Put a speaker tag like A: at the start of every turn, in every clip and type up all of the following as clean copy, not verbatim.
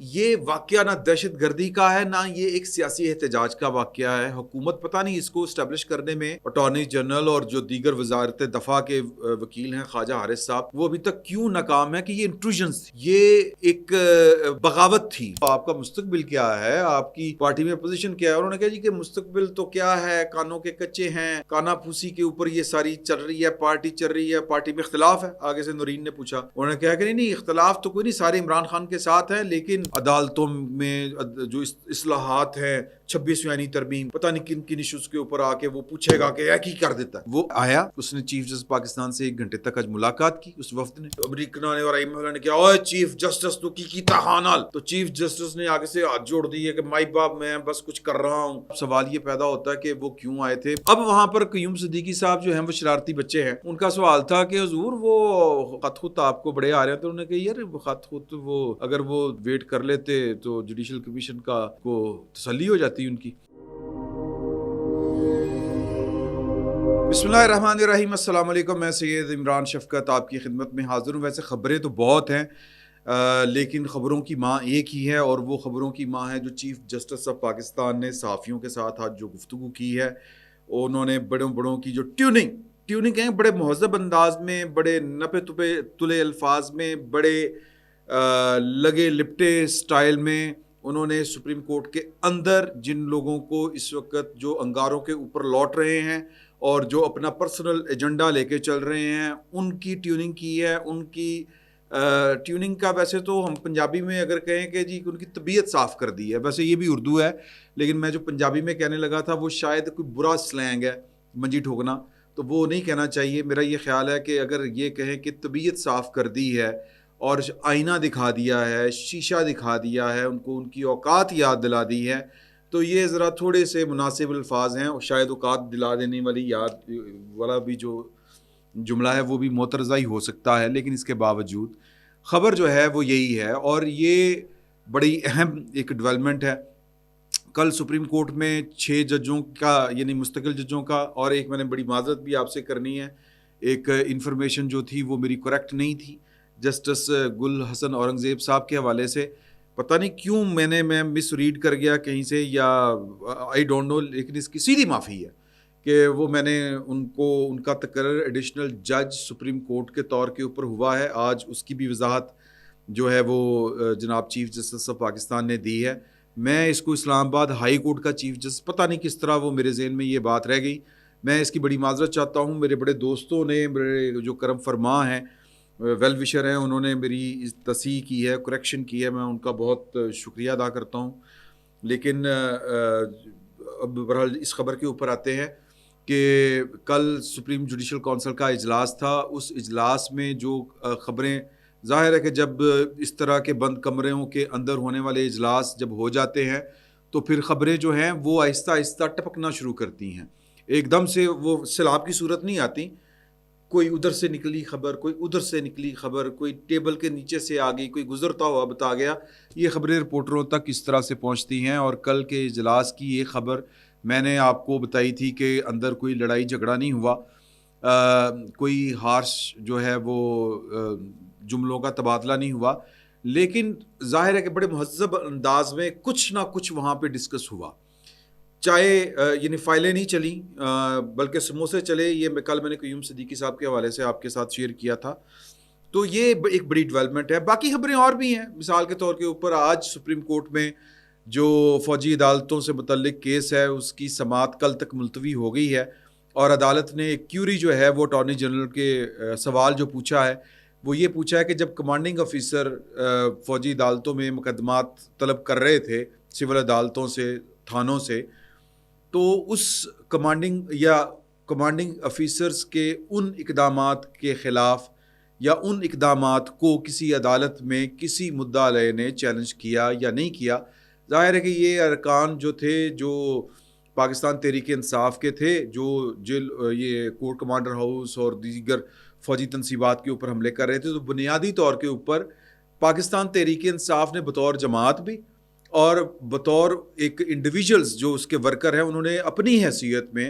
A: یہ واقعہ نہ دہشت گردی کا ہے نہ یہ ایک سیاسی احتجاج کا واقعہ ہے. حکومت پتہ نہیں اس کو اسٹیبلش کرنے میں اٹارنی جنرل اور جو دیگر وزارت دفاع کے وکیل ہیں خواجہ حارث صاحب وہ ابھی تک کیوں ناکام ہے کہ یہ انٹروژنس یہ ایک بغاوت تھی. آپ کا مستقبل کیا ہے, آپ کی پارٹی میں پوزیشن کیا ہے؟ انہوں نے کہا جی کہ مستقبل تو کیا ہے, کانوں کے کچے ہیں, کانا پھوسی کے اوپر یہ ساری چل رہی ہے, پارٹی چل رہی ہے, پارٹی میں اختلاف ہے. آگے سے نورین نے پوچھا, انہوں نے کہا کہ نہیں اختلاف تو کوئی نہیں, سارے عمران خان کے ساتھ ہیں, لیکن عدالتوں میں جو اصلاحات ہیں 26ویں ترمیم پتہ نہیں کن کن ایشوز کے اوپر آ کے وہ پوچھے گا کہ ایک ہی کر دیتا ہے. وہ آیا, اس نے چیف جسٹس پاکستان سے 1 گھنٹے تک آج ملاقات کی. اس وفد نے امریکن اور ائمہ نے کہا اوے چیف جسٹس تو کی تاحانال, تو چیف جسٹس نے آگے سے ہاتھ جوڑ دیے کہ مائی باپ میں بس کچھ کر رہا ہوں. سوال یہ پیدا ہوتا ہے کہ وہ کیوں آئے تھے. اب وہاں پر قیوم صدیقی صاحب جو ہیں وہ شرارتی بچے ہیں, ان کا سوال تھا کہ حضور وہ خط خط آپ کو بڑے آ رہے ہیں, تو انہوں نے کہا یار وہ خط خط وہ اگر وہ ویٹ کر لیتے تو جوڈیشل کمیشن کا کو تسلی ہو جاتی ان کی. بسم اللہ الرحمن الرحیم. السلام علیکم, میں سید عمران شفقت آپ کی خدمت میں حاضر ہوں. ویسے خبریں تو بہت ہیں لیکن خبروں کی ماں ایک ہی ہے, اور وہ خبروں کی ماں ہے جو چیف جسٹس آف پاکستان نے صحافیوں کے ساتھ آج جو گفتگو کی ہے. انہوں نے بڑوں کی جو ٹیوننگ ہیں بڑے مہذب انداز میں, بڑے نپے تلے الفاظ میں, بڑے لگے لپٹے سٹائل میں انہوں نے سپریم کورٹ کے اندر جن لوگوں کو اس وقت جو انگاروں کے اوپر لوٹ رہے ہیں اور جو اپنا پرسنل ایجنڈا لے کے چل رہے ہیں ان کی ٹیوننگ کی ہے. ان کی ٹیوننگ کا ویسے تو ہم پنجابی میں اگر کہیں کہ جی ان کی طبیعت صاف کر دی ہے, ویسے یہ بھی اردو ہے لیکن میں جو پنجابی میں کہنے لگا تھا وہ شاید کوئی برا سلینگ ہے, منجی ٹھوکنا, تو وہ نہیں کہنا چاہیے. میرا یہ خیال ہے کہ اگر یہ کہیں کہ طبیعت صاف کر دی ہے اور آئینہ دکھا دیا ہے, شیشہ دکھا دیا ہے, ان کو ان کی اوقات یاد دلا دی ہے, تو یہ ذرا تھوڑے سے مناسب الفاظ ہیں. اور شاید اوقات دلا دینے والی یاد والا بھی جو جملہ ہے وہ بھی معترضہ ہی ہو سکتا ہے, لیکن اس کے باوجود خبر جو ہے وہ یہی ہے. اور یہ بڑی اہم ایک ڈیولپمنٹ ہے. کل سپریم کورٹ میں 6 ججوں کا یعنی مستقل ججوں کا, اور ایک میں نے بڑی معذرت بھی آپ سے کرنی ہے, ایک انفارمیشن جو تھی وہ میری کریکٹ نہیں تھی جسٹس گل حسن اورنگزیب صاحب کے حوالے سے. پتہ نہیں کیوں میں مس ریڈ کر گیا کہیں سے یا آئی ڈونٹ نو, لیکن اس کی سیدھی معافی ہے کہ وہ میں نے ان کا تقرر ایڈیشنل جج سپریم کورٹ کے طور کے اوپر ہوا ہے. آج اس کی بھی وضاحت جو ہے وہ جناب چیف جسٹس آف پاکستان نے دی ہے. میں اس کو اسلام آباد ہائی کورٹ کا چیف جسٹس, پتہ نہیں کس طرح وہ میرے ذہن میں یہ بات رہ گئی. میں اس کی بڑی معذرت چاہتا ہوں. میرے بڑے دوستوں نے, میرے جو کرم فرما ہیں, ویل وشر ہیں, انہوں نے میری تصحیح کی ہے, کریکشن کی ہے, میں ان کا بہت شکریہ ادا کرتا ہوں. لیکن اب بہرحال اس خبر کے اوپر آتے ہیں کہ کل سپریم جوڈیشل کونسل کا اجلاس تھا. اس اجلاس میں جو خبریں, ظاہر ہے کہ جب اس طرح کے بند کمروں کے اندر ہونے والے اجلاس جب ہو جاتے ہیں تو پھر خبریں جو ہیں وہ آہستہ آہستہ ٹپکنا شروع کرتی ہیں. ایک دم سے وہ سیلاب کی صورت نہیں آتی, کوئی ادھر سے نکلی خبر, کوئی ادھر سے نکلی خبر, کوئی ٹیبل کے نیچے سے آ گئی, کوئی گزرتا ہوا بتا گیا. یہ خبریں رپورٹروں تک اس طرح سے پہنچتی ہیں. اور کل کے اجلاس کی یہ خبر میں نے آپ کو بتائی تھی کہ اندر کوئی لڑائی جھگڑا نہیں ہوا, کوئی ہارش جو ہے وہ جملوں کا تبادلہ نہیں ہوا, لیکن ظاہر ہے کہ بڑے مہذب انداز میں کچھ نہ کچھ وہاں پہ ڈسکس ہوا. چاہے یعنی فائلیں نہیں چلیں بلکہ سموسے چلے. یہ کل میں نے قیوم صدیقی صاحب کے حوالے سے آپ کے ساتھ شیئر کیا تھا. تو یہ ایک بڑی ڈیولپمنٹ ہے. باقی خبریں اور بھی ہیں. مثال کے طور کے اوپر آج سپریم کورٹ میں جو فوجی عدالتوں سے متعلق کیس ہے اس کی سماعت کل تک ملتوی ہو گئی ہے, اور عدالت نے ایک کیوری جو ہے وہ اٹارنی جنرل کے سوال جو پوچھا ہے وہ یہ پوچھا ہے کہ جب کمانڈنگ آفیسر فوجی عدالتوں میں مقدمات طلب کر رہے تھے سول عدالتوں سے, تھانوں سے, تو اس کمانڈنگ آفیسرز کے ان اقدامات کے خلاف یا ان اقدامات کو کسی عدالت میں کسی مدعا علیہ نے چیلنج کیا یا نہیں کیا. ظاہر ہے کہ یہ ارکان جو تھے جو پاکستان تحریک انصاف کے تھے, جو یہ کورٹ کمانڈر ہاؤس اور دیگر فوجی تنصیبات کے اوپر حملے کر رہے تھے, تو بنیادی طور کے اوپر پاکستان تحریک انصاف نے بطور جماعت بھی اور بطور ایک انڈیویجولز جو اس کے ورکر ہیں انہوں نے اپنی حیثیت میں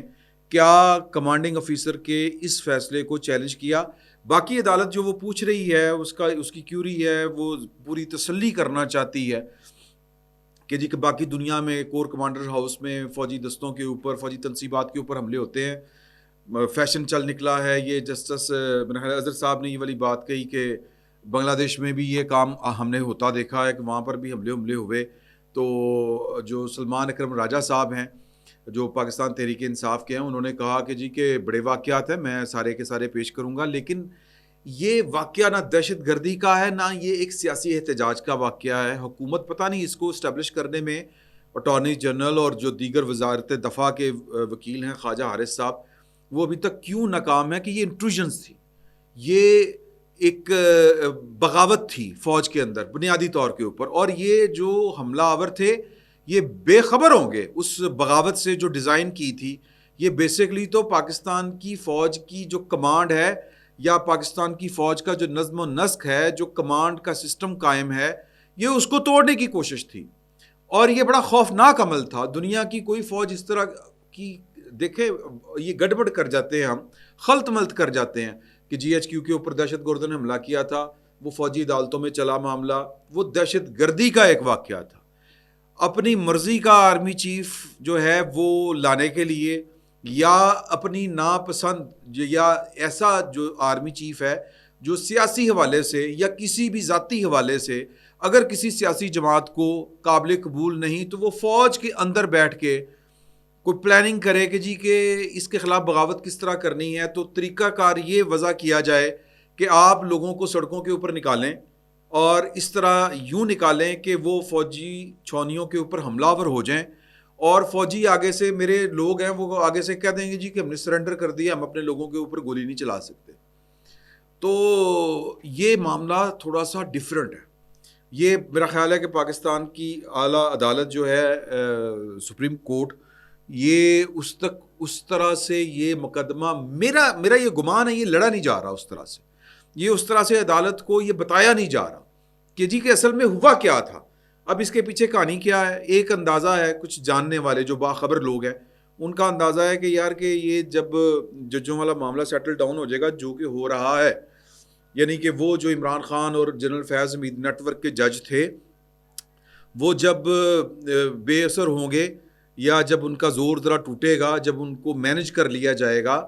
A: کیا کمانڈنگ آفیسر کے اس فیصلے کو چیلنج کیا. باقی عدالت جو وہ پوچھ رہی ہے اس کی کیوری ہے، وہ پوری تسلی کرنا چاہتی ہے کہ جی کہ باقی دنیا میں کور کمانڈر ہاؤس میں فوجی دستوں کے اوپر، فوجی تنصیبات کے اوپر حملے ہوتے ہیں، فیشن چل نکلا ہے۔ یہ جسٹس اظہر صاحب نے یہ والی بات کہی کہ بنگلہ دیش میں بھی یہ کام ہم نے ہوتا دیکھا ہے کہ وہاں پر بھی حملے ہوئے۔ تو جو سلمان اکرم راجہ صاحب ہیں جو پاکستان تحریک انصاف کے ہیں، انہوں نے کہا کہ جی کہ بڑے واقعات ہیں، میں سارے کے سارے پیش کروں گا، لیکن یہ واقعہ نہ دہشت گردی کا ہے، نہ یہ ایک سیاسی احتجاج کا واقعہ ہے۔ حکومت پتہ نہیں اس کو اسٹیبلش کرنے میں، اٹارنی جنرل اور جو دیگر وزارت دفاع کے وکیل ہیں خواجہ حارث صاحب، وہ ابھی تک کیوں ناکام ہے کہ یہ انٹروژنس تھی، یہ ایک بغاوت تھی فوج کے اندر بنیادی طور کے اوپر، اور یہ جو حملہ آور تھے یہ بے خبر ہوں گے اس بغاوت سے جو ڈیزائن کی تھی۔ یہ بیسیکلی تو پاکستان کی فوج کی جو کمانڈ ہے یا پاکستان کی فوج کا جو نظم و نسق ہے، جو کمانڈ کا سسٹم قائم ہے، یہ اس کو توڑنے کی کوشش تھی، اور یہ بڑا خوفناک عمل تھا۔ دنیا کی کوئی فوج اس طرح کی، دیکھیں یہ گڑبڑ کر جاتے ہیں، ہم خلط ملط کر جاتے ہیں کہ جی ایچ کیو کے اوپر دہشت گردوں نے حملہ کیا تھا، وہ فوجی عدالتوں میں چلا معاملہ، وہ دہشت گردی کا ایک واقعہ تھا۔ اپنی مرضی کا آرمی چیف جو ہے وہ لانے کے لیے، یا اپنی ناپسند یا ایسا جو آرمی چیف ہے جو سیاسی حوالے سے یا کسی بھی ذاتی حوالے سے اگر کسی سیاسی جماعت کو قابل قبول نہیں، تو وہ فوج کے اندر بیٹھ کے کوئی پلاننگ کرے کہ جی کہ اس کے خلاف بغاوت کس طرح کرنی ہے، تو طریقہ کار یہ وضع کیا جائے کہ آپ لوگوں کو سڑکوں کے اوپر نکالیں، اور اس طرح یوں نکالیں کہ وہ فوجی چھاؤنیوں کے اوپر حملہ آور ہو جائیں، اور فوجی آگے سے، میرے لوگ ہیں وہ آگے سے کہہ دیں گے جی کہ ہم نے سرنڈر کر دیا، ہم اپنے لوگوں کے اوپر گولی نہیں چلا سکتے۔ تو یہ معاملہ تھوڑا سا ڈیفرنٹ ہے۔ یہ میرا خیال ہے کہ پاکستان کی اعلیٰ عدالت جو ہے سپریم کورٹ، یہ اس طرح سے یہ مقدمہ، میرا یہ گمان ہے، یہ لڑا نہیں جا رہا اس طرح سے، یہ اس طرح سے عدالت کو یہ بتایا نہیں جا رہا کہ جی کہ اصل میں ہوا کیا تھا۔ اب اس کے پیچھے کہانی کیا ہے؟ ایک اندازہ ہے، کچھ جاننے والے جو باخبر لوگ ہیں ان کا اندازہ ہے کہ یار کہ یہ جب ججوں والا معاملہ سیٹل ڈاؤن ہو جائے گا، جو کہ ہو رہا ہے، یعنی کہ وہ جو عمران خان اور جنرل فیض حمید نیٹ ورک کے جج تھے، وہ جب بے اثر ہوں گے یا جب ان کا زور ذرا ٹوٹے گا، جب ان کو مینج کر لیا جائے گا،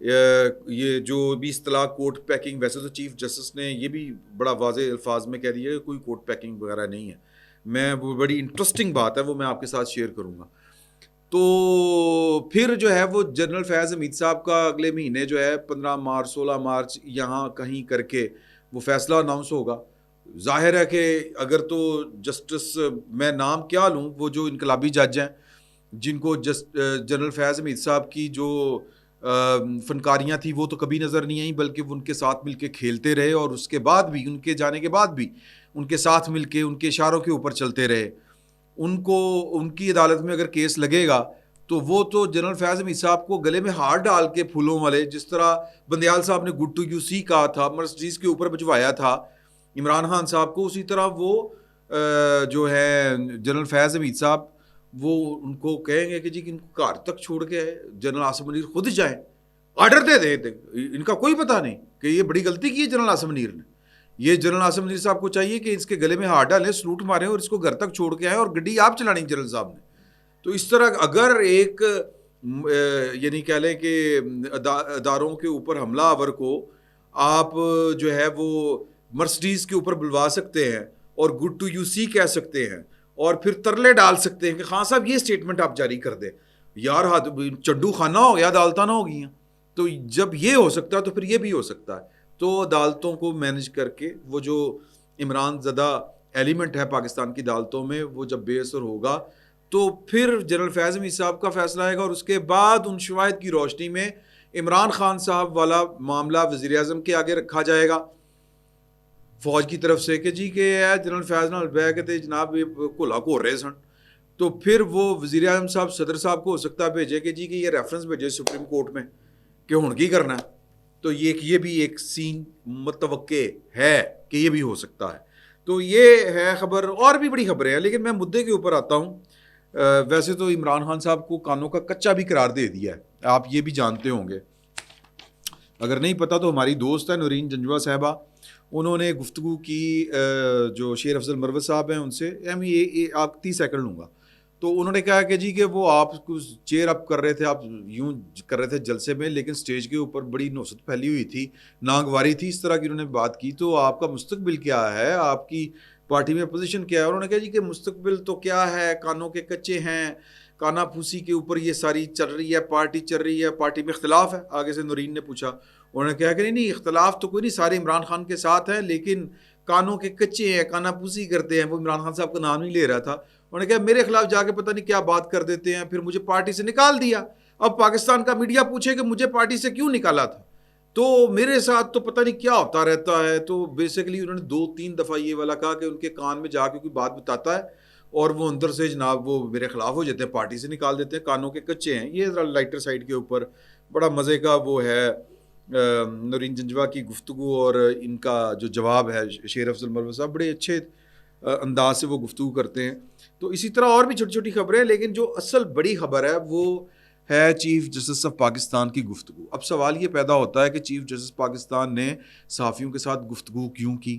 A: یہ جو بھی اصطلاح کوٹ پیکنگ، ویسے تو چیف جسٹس نے یہ بھی بڑا واضح الفاظ میں کہہ دیا کہ کوئی کوٹ پیکنگ وغیرہ نہیں ہے، وہ بڑی انٹرسٹنگ بات ہے، وہ میں آپ کے ساتھ شیئر کروں گا۔ تو پھر جو ہے وہ جنرل فیض حمید صاحب کا اگلے مہینے جو ہے 15 مارچ 16 مارچ یہاں کہیں کر کے وہ فیصلہ اناؤنس ہوگا۔ ظاہر ہے کہ اگر تو جسٹس، میں نام کیا لوں، وہ جو انقلابی جج ہیں جن کو جنرل فیض حمید صاحب کی جو فنکاریاں تھیں وہ تو کبھی نظر نہیں آئیں، بلکہ وہ ان کے ساتھ مل کے کھیلتے رہے، اور اس کے بعد بھی، ان کے جانے کے بعد بھی ان کے ساتھ مل کے ان کے اشاروں کے اوپر چلتے رہے۔ ان کی عدالت میں اگر کیس لگے گا تو وہ تو جنرل فیض حمید صاحب کو گلے میں ہار ڈال کے پھولوں والے، جس طرح بندیال صاحب نے گڈ ٹو یو سی کہا تھا، مرسڈیز کے اوپر بھجوایا تھا عمران خان صاحب کو، اسی طرح وہ جو ہے جنرل فیض حمید صاحب وہ ان کو کہیں گے کہ جی ان کو گھر تک چھوڑ کے جنرل عاصم منیر خود جائیں، آرڈر دے دیں۔ ان کا کوئی پتہ نہیں کہ یہ بڑی غلطی کی ہے جنرل عاصم منیر نے۔ یہ جنرل عاصم منیر صاحب کو چاہیے کہ اس کے گلے میں ہاتھ ڈالیں، سلوٹ ماریں، اور اس کو گھر تک چھوڑ کے آئیں، اور گڈی آپ چلانی جنرل صاحب نے۔ تو اس طرح اگر ایک یعنی کہہ لیں کہ اداروں کے اوپر حملہ آور کو آپ جو ہے وہ مرسڈیز کے اوپر بلوا سکتے ہیں اور گڈ ٹو یو سی کہہ سکتے ہیں، اور پھر ترلے ڈال سکتے ہیں کہ خان صاحب یہ اسٹیٹمنٹ آپ جاری کر دیں، یار چڈو خانہ ہو گیا، عدالتیں نہ ہو گئی ہیں۔ تو جب یہ ہو سکتا ہے تو پھر یہ بھی ہو سکتا ہے۔ تو عدالتوں کو مینج کر کے وہ جو عمران زدہ ایلیمنٹ ہے پاکستان کی عدالتوں میں، وہ جب بے اثر ہوگا تو پھر جنرل فیض حمید صاحب کا فیصلہ آئے گا، اور اس کے بعد ان شواہد کی روشنی میں عمران خان صاحب والا معاملہ وزیر اعظم کے آگے رکھا جائے گا فوج کی طرف سے کہ جی کہ جنرل فیض نال بہ کے تے جناب کھولا گھور رہے سن۔ تو پھر وہ وزیر اعظم صاحب صدر صاحب کو ہو سکتا ہے بھیجے کہ جی کہ یہ ریفرنس بھیجے سپریم کورٹ میں کہ ہن کی کرنا ہے۔ تو یہ بھی ایک سین متوقع ہے کہ یہ بھی ہو سکتا ہے۔ تو یہ ہے خبر، اور بھی بڑی خبریں ہیں، لیکن میں مدعے کے اوپر آتا ہوں۔ ویسے تو عمران خان صاحب کو کانوں کا کچا بھی قرار دے دیا ہے، آپ یہ بھی جانتے ہوں گے۔ اگر نہیں پتہ تو ہماری دوست ہے نورین جنجوا صاحبہ، انہوں نے گفتگو کی جو شیر افضل مروت صاحب ہیں ان سے، آپ 30 سیکنڈ لوں گا. تو انہوں نے کہا کہ جی کہ وہ آپ کو چیئر اپ کر رہے تھے، آپ یوں کر رہے تھے جلسے میں، لیکن سٹیج کے اوپر بڑی نوسط پھیلی ہوئی تھی، ناگواری تھی، اس طرح کی انہوں نے بات کی. تو آپ کا مستقبل کیا ہے، آپ کی پارٹی میں پوزیشن کیا ہے؟ انہوں نے کہا جی کہ مستقبل تو کیا ہے، کانوں کے کچے ہیں، کانا پھوسی کے اوپر یہ ساری چل رہی ہے، پارٹی چل رہی ہے، پارٹی میں اختلاف ہے. آگے سے نورین نے پوچھا، انہوں نے کہا کہ نہیں اختلاف تو کوئی نہیں، سارے عمران خان کے ساتھ ہیں، لیکن کانوں کے کچے ہیں، کانا پوسی کرتے ہیں. وہ عمران خان صاحب کا نام نہیں لے رہا تھا. انہوں نے کہا میرے خلاف جا کے پتہ نہیں کیا بات کر دیتے ہیں، پھر مجھے پارٹی سے نکال دیا. اب پاکستان کا میڈیا پوچھے کہ مجھے پارٹی سے کیوں نکالا تھا، تو میرے ساتھ تو پتہ نہیں کیا ہوتا رہتا ہے. تو بیسیکلی انہوں نے 2-3 دفعہ یہ والا کہا کہ ان کے کان میں جا کے کوئی بات بتاتا ہے اور وہ اندر سے جناب وہ میرے خلاف ہو جاتے ہیں، پارٹی سے نکال دیتے ہیں، کانوں کے کچے ہیں. یہ ذرا لائٹر سائڈ کے اوپر بڑا مزے کا وہ ہے نورین جنجوا کی گفتگو، اور ان کا جو جواب ہے شیر افضل مروت صاحب بڑے اچھے انداز سے وہ گفتگو کرتے ہیں. تو اسی طرح اور بھی چھوٹی چھوٹی خبریں، لیکن جو اصل بڑی خبر ہے وہ ہے چیف جسٹس آف پاکستان کی گفتگو. اب سوال یہ پیدا ہوتا ہے کہ چیف جسٹس پاکستان نے صحافیوں کے ساتھ گفتگو کیوں کی؟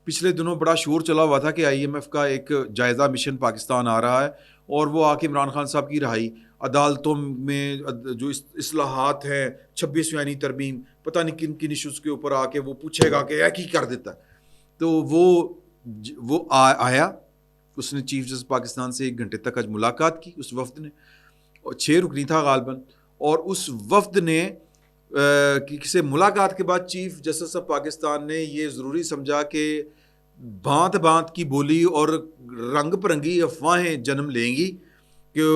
A: پچھلے دنوں بڑا شور چلا ہوا تھا کہ IMF کا ایک جائزہ مشن پاکستان آ رہا ہے، اور وہ آ کے عمران خان صاحب کی رہائی، عدالتوں میں جو اصلاحات ہیں، 26ویں ترمیم، پتہ نہیں کن کن ایشوز کے اوپر آ کے وہ پوچھے گا کہ ایک ہی کر دیتا ہے. تو وہ آیا، اس نے چیف جسٹس پاکستان سے 1 گھنٹے تک آج ملاقات کی اس وفد نے، اور 6 رکنی تھا غالباً. اور اس وفد نے سے ملاقات کے بعد چیف جسٹس آف پاکستان نے یہ ضروری سمجھا کہ بھانت بھانت کی بولی اور رنگ پرنگی افواہیں جنم لیں گی کہ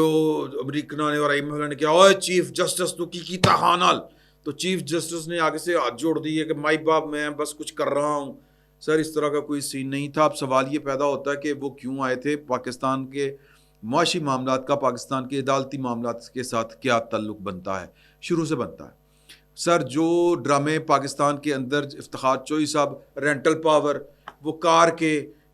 A: امریکن نے اور IMF نے کیا اوے چیف جسٹس تو کی تہانال. تو چیف جسٹس نے آگے سے ہاتھ جوڑ دیے کہ مائی باپ میں بس کچھ کر رہا ہوں. سر اس طرح کا کوئی سین نہیں تھا. اب سوال یہ پیدا ہوتا ہے کہ وہ کیوں آئے تھے، پاکستان کے معاشی معاملات کا پاکستان کے عدالتی معاملات کے ساتھ کیا تعلق بنتا ہے؟ شروع سے بنتا ہے سر. جو ڈرامے پاکستان کے اندر افتخار چوہی صاحب رینٹل پاور، وہ کار کے،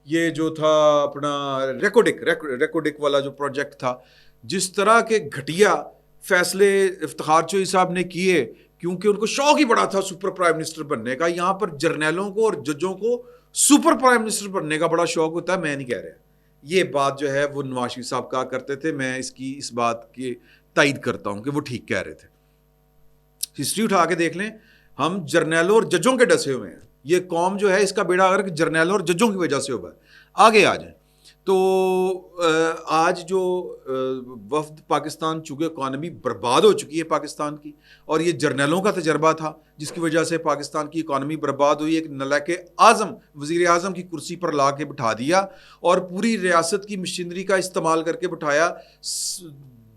A: یہ جو تھا اپنا ریکوڈک والا جو پروجیکٹ تھا، جس طرح کے گھٹیا فیصلے افتخار چوہی صاحب نے کیے، کیونکہ ان کو شوق ہی بڑا تھا سپر پرائم منسٹر بننے کا. یہاں پر جرنیلوں کو اور ججوں کو سپر پرائم منسٹر بننے کا بڑا شوق ہوتا ہے. میں نہیں کہہ رہا، یہ بات جو ہے وہ نواز شریف صاحب کہا کرتے تھے. میں اس بات کی تائید کرتا ہوں کہ وہ ٹھیک کہہ رہے تھے. ہسٹری اٹھا کے دیکھ لیں، ہم جرنیلوں اور ججوں کے ڈسے ہوئے ہیں. یہ قوم جو ہے اس کا بیڑا اگر جرنیلوں اور ججوں کی وجہ سے ہوا ہے. آگے آ جائیں تو آج جو وفد پاکستان، چونکہ اکانومی برباد ہو چکی ہے پاکستان کی، اور یہ جرنیلوں کا تجربہ تھا جس کی وجہ سے پاکستان کی اکانومی برباد ہوئی. ایک نلائق اعظم وزیر اعظم کی کرسی پر لا کے بٹھا دیا اور پوری ریاست کی مشینری کا استعمال کر کے بٹھایا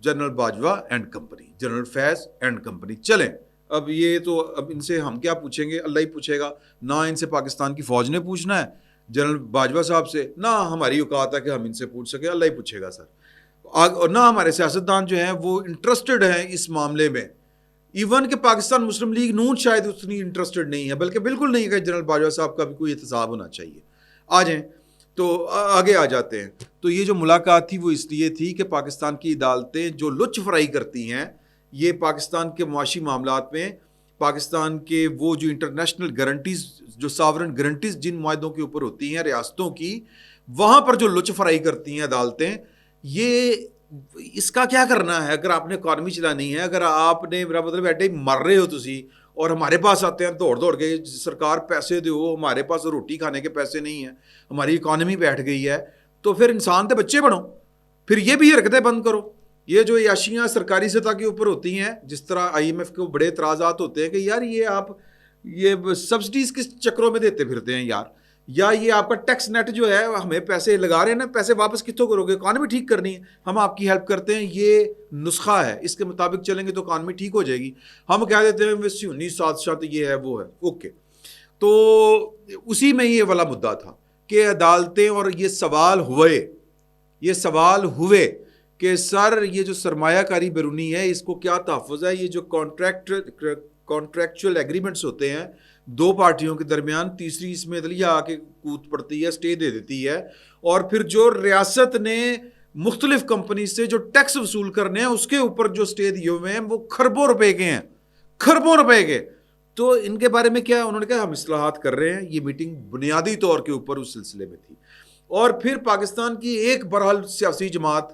A: general Bajwa and company, general Faiz and company. چلیں اب یہ تو اب ان سے ہم کیا پوچھیں گے؟ اللہ ہی پوچھے گا. نہ ان سے پاکستان کی فوج نے پوچھنا ہے جنرل باجوہ صاحب سے، نہ ہماری اوقات ہے کہ ہم ان سے پوچھ سکیں. اللہ ہی پوچھے گا سر. اور نہ ہمارے سیاستدان جو ہیں وہ انٹرسٹڈ ہیں اس معاملے میں. ایون کہ پاکستان مسلم لیگ نون شاید اتنی انٹرسٹڈ نہیں ہے، بلکہ بالکل نہیں ہے کہ جنرل باجوہ صاحب کا بھی کوئی احتساب ہونا چاہیے. آ جائیں تو آگے آ جاتے ہیں. تو یہ جو ملاقات تھی وہ اس لیے تھی کہ پاکستان کی عدالتیں جو لچ فرائی کرتی ہیں، یہ پاکستان کے معاشی معاملات میں پاکستان کے وہ جو انٹرنیشنل گارنٹیز، جو ساورن گارنٹیز جن معاہدوں کے اوپر ہوتی ہیں ریاستوں کی، وہاں پر جو لچ فرائی کرتی ہیں عدالتیں، یہ اس کا کیا کرنا ہے؟ اگر آپ نے اکانومی چلانی ہے، اگر آپ نے، میرا مطلب ایڈے مر رہے ہو تسی اور ہمارے پاس آتے ہیں دوڑ کے سرکار پیسے دو، ہمارے پاس روٹی کھانے کے پیسے نہیں ہیں، ہماری اکانومی بیٹھ گئی ہے، تو پھر انسان تے بچے بنو، پھر یہ بھی حرکتیں بند کرو. یہ جو عیاشیاں سرکاری سطح کے اوپر ہوتی ہیں، جس طرح IMF کو بڑے اعتراضات ہوتے ہیں کہ یار یہ آپ یہ سبسڈیز کس چکروں میں دیتے پھرتے ہیں یار، یا یہ آپ کا ٹیکس نیٹ جو ہے ہمیں پیسے لگا رہے ہیں نا، پیسے واپس کتوں کرو گے؟ اکانومی ٹھیک کرنی ہے، ہم آپ کی ہیلپ کرتے ہیں، یہ نسخہ ہے، اس کے مطابق چلیں گے تو اکانومی ٹھیک ہو جائے گی. ہم کہہ دیتے ہیں ویسی 19 یہ ہے وہ ہے، اوکے. تو اسی میں یہ والا مدعا تھا کہ عدالتیں، اور یہ سوال ہوئے کہ سر یہ جو سرمایہ کاری بیرونی ہے اس کو کیا تحفظ ہے؟ یہ جو کانٹریکچول ایگریمنٹس ہوتے ہیں 2 پارٹیوں کے درمیان، تیسری اس میں عدلیہ آ کے کود پڑتی ہے، اسٹے دے دیتی ہے، اور پھر جو ریاست نے مختلف کمپنی سے جو ٹیکس وصول کرنے ہیں اس کے اوپر جو اسٹے دیے ہوئے ہیں وہ کھربوں روپے کے ہیں، کھربوں روپے کے. تو ان کے بارے میں کیا انہوں نے کہا ہم اصلاحات کر رہے ہیں. یہ میٹنگ بنیادی طور کے اوپر اس سلسلے میں تھی. اور پھر پاکستان کی ایک بہرحال سیاسی جماعت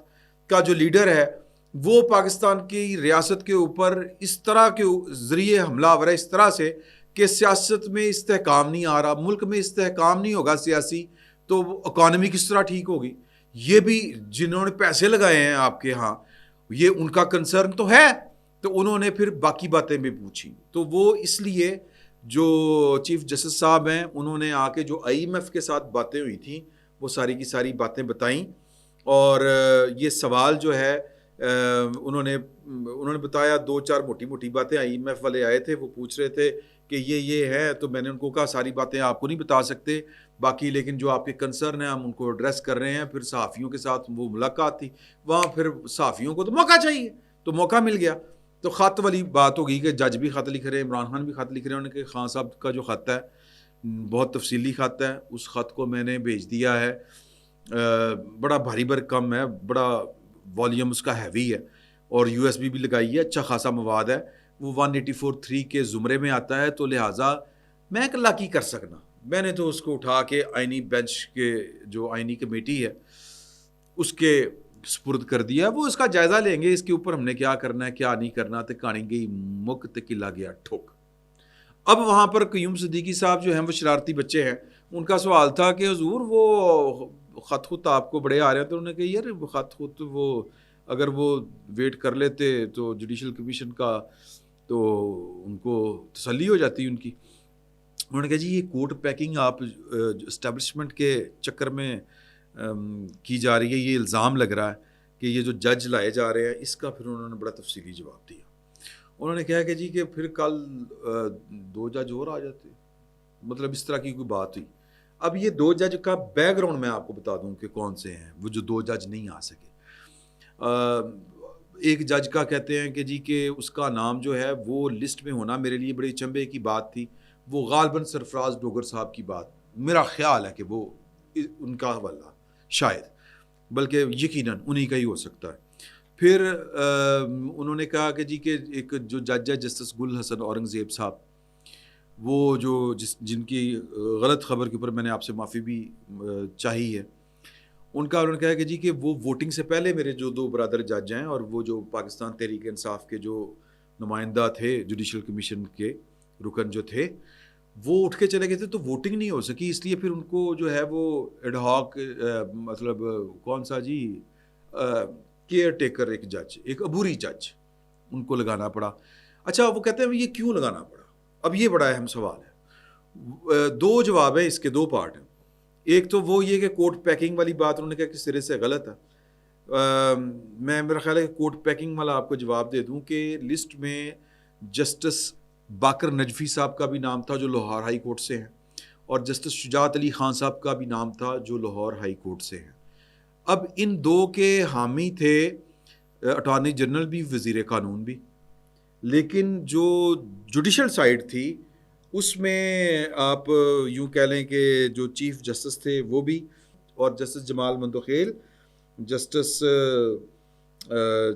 A: کا جو لیڈر ہے وہ پاکستان کی ریاست کے اوپر اس طرح کے ذریعے حملہ آور ہے, اس طرح سے کہ سیاست میں استحکام نہیں آ رہا, ملک میں استحکام نہیں ہوگا سیاسی تو اکانومی کس طرح ٹھیک ہوگی. یہ بھی جنہوں نے پیسے لگائے ہیں آپ کے ہاں یہ ان کا کنسرن تو ہے. تو انہوں نے پھر باقی باتیں بھی پوچھی. تو وہ اس لیے جو چیف جسٹس صاحب ہیں انہوں نے آ کے جو IMF کے ساتھ باتیں ہوئی تھیں وہ ساری کی ساری باتیں بتائیں. اور یہ سوال جو ہے انہوں نے بتایا, 2-4 موٹی موٹی باتیں. IMF والے آئے تھے, وہ پوچھ رہے تھے کہ یہ ہے, تو میں نے ان کو کہا ساری باتیں آپ کو نہیں بتا سکتے باقی, لیکن جو آپ کے کنسرن ہیں ہم ان کو ایڈریس کر رہے ہیں. پھر صحافیوں کے ساتھ وہ ملاقات تھی وہاں, پھر صحافیوں کو تو موقع چاہیے تو موقع مل گیا. تو خط والی بات ہوگی کہ جج بھی خط لکھ رہے ہیں, عمران خان بھی خط لکھ رہے ہیں. انہوں نے کہ خان صاحب کا جو خط ہے بہت تفصیلی خط ہے, اس خط کو میں نے بھیج دیا ہے, بڑا بھاری بھرکم ہے, بڑا والیوم اس کا ہیوی ہے, اور USB بھی لگائی ہے, اچھا خاصا مواد ہے, وہ 184(3) کے زمرے میں آتا ہے. تو لہٰذا میں اللہ کی کر سکنا, میں نے تو اس کو اٹھا کے آئینی بینچ کے جو آئینی کمیٹی ہے اس کے سپرد کر دیا. وہ اس کا جائزہ لیں گے, اس کے اوپر ہم نے کیا کرنا ہے کیا نہیں کرنا. تو کہانی گئی مک تے قلعہ گیا ٹھوک. اب وہاں پر قیوم صدیقی صاحب جو ہیں وہ شرارتی بچے ہیں, ان کا سوال تھا کہ حضور وہ خط خط آپ کو بڑے آ رہے ہیں. تو انہوں نے کہا یار خط خط وہ اگر وہ ویٹ کر لیتے تو جوڈیشل کمیشن کا تو ان کو تسلی ہو جاتی ان کی. انہوں نے کہا جی یہ کوٹ پیکنگ آپ اسٹیبلشمنٹ کے چکر میں کی جا رہی ہے, یہ الزام لگ رہا ہے کہ یہ جو جج لائے جا رہے ہیں. اس کا پھر انہوں نے بڑا تفصیلی جواب دیا. انہوں نے کہا کہ جی کہ پھر کل 2 جج اور آ جاتے, مطلب اس طرح کی کوئی بات ہوئی. اب یہ 2 جج کا بیک گراؤنڈ میں آپ کو بتا دوں کہ کون سے ہیں وہ جو 2 جج نہیں آ سکے. ایک جج کا کہتے ہیں کہ جی کہ اس کا نام جو ہے وہ لسٹ میں ہونا میرے لیے بڑی چنبے کی بات تھی. وہ غالباً سرفراز ڈوگر صاحب کی بات, میرا خیال ہے کہ وہ ان کا حوالہ شاید, بلکہ یقیناً انہی کا ہی ہو سکتا ہے. پھر انہوں نے کہا کہ جی کہ ایک جو جج ہے جسٹس گل حسن اورنگزیب صاحب, وہ جو جن کی غلط خبر کے اوپر میں نے آپ سے معافی بھی چاہی ہے, ان کا انہوں نے کہا کہ جی کہ وہ ووٹنگ سے پہلے میرے جو 2 برادر جج ہیں اور وہ جو پاکستان تحریک انصاف کے جو نمائندہ تھے جوڈیشل کمیشن کے رکن جو تھے, وہ اٹھ کے چلے گئے تھے تو ووٹنگ نہیں ہو سکی. اس لیے پھر ان کو جو ہے وہ ایڈ ہاک مطلب کون سا جی کیئر ٹیکر ایک جج, ایک عبوری جج ان کو لگانا پڑا. اچھا وہ کہتے ہیں یہ کیوں لگانا پڑا؟ اب یہ بڑا اہم سوال ہے. 2 جواب ہیں اس کے, 2 پارٹ ہیں. ایک تو وہ یہ کہ کوٹ پیکنگ والی بات انہوں نے کہا کہ سرے سے غلط ہے. میں میرا خیال ہے کہ کوٹ پیکنگ والا آپ کو جواب دے دوں کہ لسٹ میں جسٹس باقر نجفی صاحب کا بھی نام تھا جو لاہور ہائی کورٹ سے ہیں, اور جسٹس شجاعت علی خان صاحب کا بھی نام تھا جو لاہور ہائی کورٹ سے ہیں. اب ان 2 کے حامی تھے اٹارنی جنرل بھی, وزیر قانون بھی, لیکن جو جوڈیشل سائیڈ تھی اس میں آپ یوں کہہ لیں کہ جو چیف جسٹس تھے وہ بھی, اور جسٹس جمال مندوخیل, جسٹس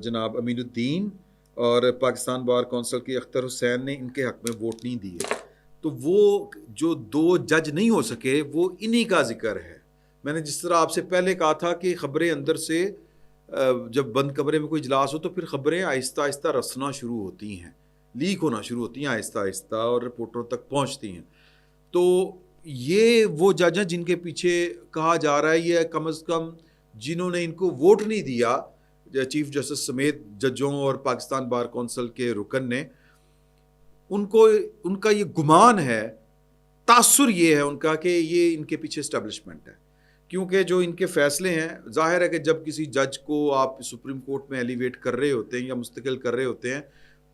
A: جناب امین الدین اور پاکستان بار کونسل کے اختر حسین نے ان کے حق میں ووٹ نہیں دیے. تو وہ جو 2 جج نہیں ہو سکے وہ انہی کا ذکر ہے. میں نے جس طرح آپ سے پہلے کہا تھا کہ خبریں اندر سے جب بند کمرے میں کوئی اجلاس ہو تو پھر خبریں آہستہ آہستہ رسنا شروع ہوتی ہیں, لیک ہونا شروع ہوتی ہیں آہستہ آہستہ اور رپورٹروں تک پہنچتی ہیں. تو یہ وہ جج ہیں جن کے پیچھے کہا جا رہا ہے یہ کم از کم جنہوں نے ان کو ووٹ نہیں دیا, چیف جسٹس سمیت ججوں اور پاکستان بار کونسل کے رکن نے, ان کا یہ گمان ہے, تاثر یہ ہے ان کا کہ یہ ان کے پیچھے اسٹیبلشمنٹ ہے. کیونکہ جو ان کے فیصلے ہیں, ظاہر ہے کہ جب کسی جج کو آپ سپریم کورٹ میں ایلیویٹ کر رہے ہوتے ہیں یا مستقل کر رہے ہوتے ہیں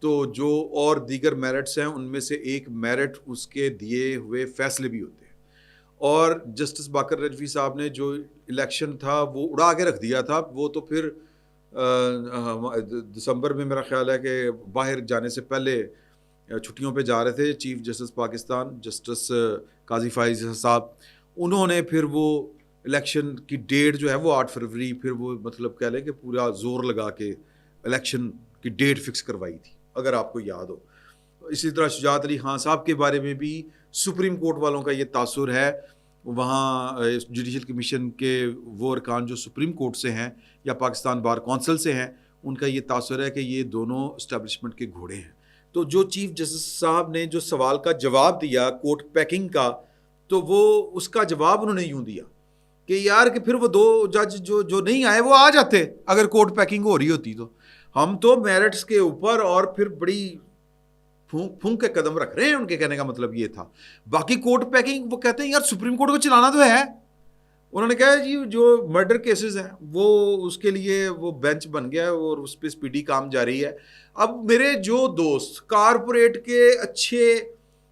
A: تو جو اور دیگر میرٹس ہیں ان میں سے ایک میرٹ اس کے دیے ہوئے فیصلے بھی ہوتے ہیں. اور جسٹس باقر نجفی صاحب نے جو الیکشن تھا وہ اڑا کے رکھ دیا تھا, وہ تو پھر دسمبر میں میرا خیال ہے کہ باہر جانے سے پہلے چھٹیوں پہ جا رہے تھے چیف جسٹس پاکستان جسٹس قاضی فائز صاحب, انہوں نے پھر وہ الیکشن کی ڈیٹ جو ہے وہ 8 فروری پھر وہ مطلب کہہ لیں کہ پورا زور لگا کے الیکشن کی ڈیٹ فکس کروائی تھی, اگر آپ کو یاد ہو. اسی طرح شجاعت علی خان صاحب کے بارے میں بھی سپریم کورٹ والوں کا یہ تاثر ہے، وہاں جوڈیشل کمیشن کے وہ ارکان جو سپریم کورٹ سے ہیں یا پاکستان بار کونسل سے ہیں، ان کا یہ تاثر ہے کہ یہ دونوں اسٹیبلشمنٹ کے گھوڑے ہیں۔ تو جو چیف جسٹس صاحب نے جو سوال کا جواب دیا کورٹ پیکنگ کا، تو وہ اس کا جواب انہوں نے یوں دیا کہ یار کہ پھر وہ دو جج جو نہیں آئے وہ آ جاتے اگر کورٹ پیکنگ ہو رہی ہوتی تو۔ ہم تو میرٹس کے اوپر اور پھر بڑی پھونک کے قدم رکھ رہے ہیں، ان کے کہنے کا مطلب یہ تھا۔ باقی کورٹ پیکنگ وہ کہتے ہیں یار سپریم کورٹ کو چلانا تو ہے۔ انہوں نے کہا جی جو مرڈر کیسز ہیں وہ اس کے لیے وہ بینچ بن گیا اور اس پہ سپیڈی کام جاری ہے۔ اب میرے جو دوست کارپوریٹ کے اچھے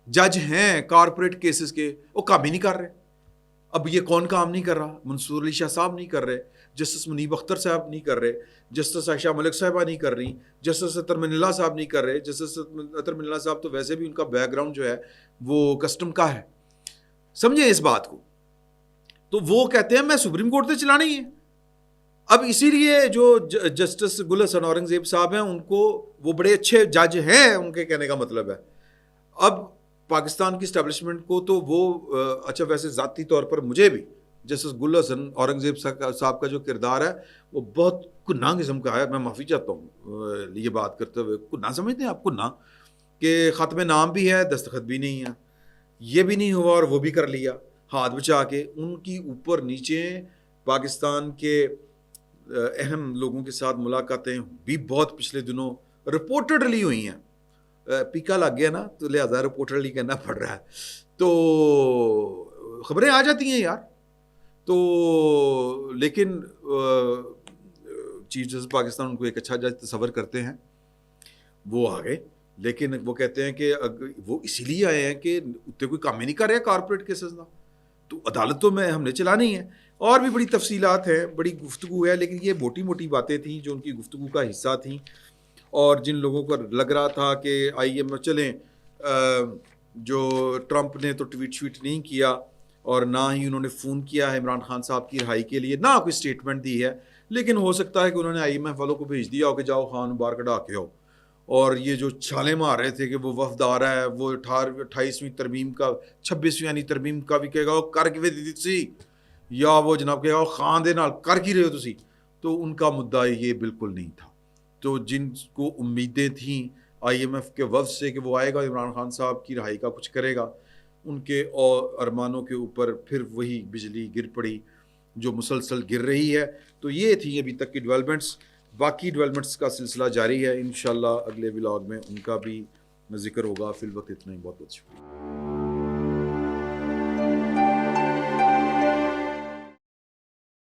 A: جج ہیں کارپوریٹ کیسز کے، وہ کام ہی نہیں کر رہے۔ اب یہ کون کام نہیں کر رہا؟ منصور علی شاہ صاحب نہیں کر رہے، جسٹس منیب اختر صاحب نہیں کر رہے، جسٹس عائشہ ملک صاحبہ نہیں کر رہی، جسٹس اطہر من اللہ صاحب نہیں کر رہے۔ جسٹس اطہر من اللہ صاحب تو ویسے بھی ان کا بیک گراؤنڈ جو ہے وہ کسٹم کا ہے، سمجھیں اس بات کو۔ تو وہ کہتے ہیں میں سپریم کورٹ سے چلانا ہی ہے۔ اب اسی لیے جو جسٹس گل حسن اورنگزیب صاحب ہیں ان کو، وہ بڑے اچھے جج ہیں ان کے کہنے کا مطلب ہے۔ اب پاکستان کی اسٹیبلشمنٹ کو تو وہ اچھا ویسے ذاتی طور پر مجھے بھی جسٹس گل حسن اورنگزیب صاحب کا جو کردار ہے وہ بہت کناں قسم کا ہے۔ میں معافی چاہتا ہوں یہ بات کرتے ہوئے، کناں سمجھتے ہیں آپ؟ کناں کہ ختم نام بھی ہے دستخط بھی نہیں ہے، یہ بھی نہیں ہوا اور وہ بھی کر لیا ہاتھ بچا کے۔ ان کی اوپر نیچے پاکستان کے اہم لوگوں کے ساتھ ملاقاتیں بھی بہت پچھلے دنوں رپورٹڈلی ہوئی ہیں۔ پیکا لگ گیا نا تو لہٰذا رپورٹڈلی کہنا پڑ رہا ہے، تو خبریں آ جاتی ہیں یار۔ تو لیکن چیف جسٹس پاکستان ان کو ایک اچھا جج تصور کرتے ہیں، وہ آ گئے، لیکن وہ کہتے ہیں کہ وہ اسی لیے آئے ہیں کہ اتنے کوئی کام ہی نہیں کر رہے کارپوریٹ کیسز کا، تو عدالتوں میں ہم نے چلانی ہے۔ اور بھی بڑی تفصیلات ہیں، بڑی گفتگو ہے، لیکن یہ موٹی موٹی باتیں تھیں جو ان کی گفتگو کا حصہ تھیں۔ اور جن لوگوں کو لگ رہا تھا کہ آئی ایم ایف چلیں، جو ٹرمپ نے تو ٹویٹ شویٹ نہیں کیا اور نہ ہی انہوں نے فون کیا ہے عمران خان صاحب کی رہائی کے لیے، نہ کوئی اسٹیٹمنٹ دی ہے، لیکن ہو سکتا ہے کہ انہوں نے آئی ایم ایف والوں کو بھیج دیا ہو کہ جاؤ خان بار کٹا کے ہو۔ اور یہ جو چھالے مار رہے تھے کہ وہ وفد آ رہا ہے، وہ 28ویں ترمیم کا 26ویں یعنی ترمیم کا بھی کہے گا وہ کر کے دی سی، یا وہ جناب کہے گا خان دے نال کر کی رہے ہو تسی، تو ان کا مدعا یہ بالکل نہیں تھا۔ تو جن کو امیدیں تھیں آئی ایم ایف کے وفد سے کہ وہ آئے گا عمران خان صاحب کی رہائی کا کچھ کرے گا، ان کے ارمانوں کے اوپر پھر وہی بجلی گر پڑی جو مسلسل گر رہی ہے۔ تو یہ تھی ابھی تک کی ڈیولپمنٹس، باقی ڈیولپمنٹس کا سلسلہ جاری ہے، انشاءاللہ اگلے ولاگ میں ان کا بھی ذکر ہوگا۔ فی الوقت اتنا ہی، بہت بہت شکریہ۔